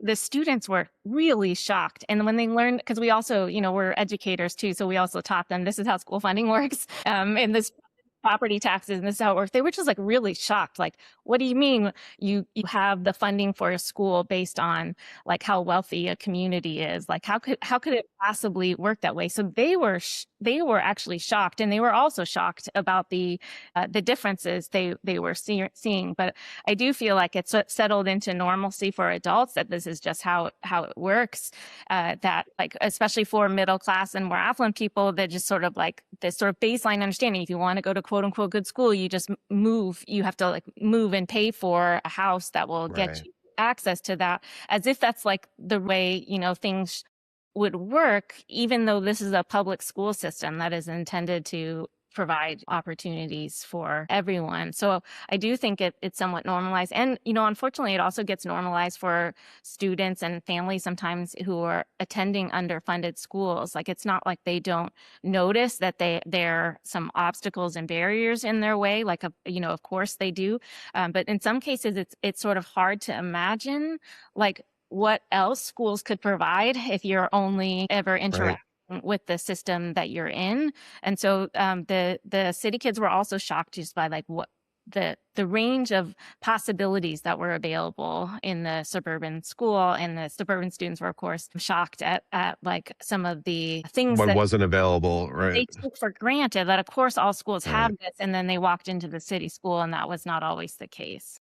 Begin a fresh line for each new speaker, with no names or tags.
the students were really shocked. And when they learned, because we also, we're educators too, so we also taught them this is how school funding works, and this property taxes, and this is how it works. They were just like really shocked. Like, what do you mean you have the funding for a school based on like how wealthy a community is? Like, how could it possibly work that way? So they were actually shocked, and they were also shocked about the differences they were seeing. But I do feel like it's settled into normalcy for adults, that this is just how it works. That, like, especially for middle class and more affluent people, that just sort of like this sort of baseline understanding. If you want to go to quote unquote good school, you just move. You have to like move and pay for a house that will get
Right.
you access to that, as if that's like the way things would work, even though this is a public school system that is intended to provide opportunities for everyone. So I do think it's somewhat normalized. And, unfortunately, it also gets normalized for students and families sometimes who are attending underfunded schools. Like, it's not like they don't notice that there are some obstacles and barriers in their way. Like, of course they do. But in some cases, it's sort of hard to imagine, like, what else schools could provide if you're only ever
Right.
interacting with the system that you're in. And so the city kids were also shocked just by like what the range of possibilities that were available in the suburban school. And the suburban students were, of course, shocked at like some of the things
What
that
wasn't available. Right.
they took for granted, that of course all schools have
Right.
this, and then they walked into the city school and that was not always the case.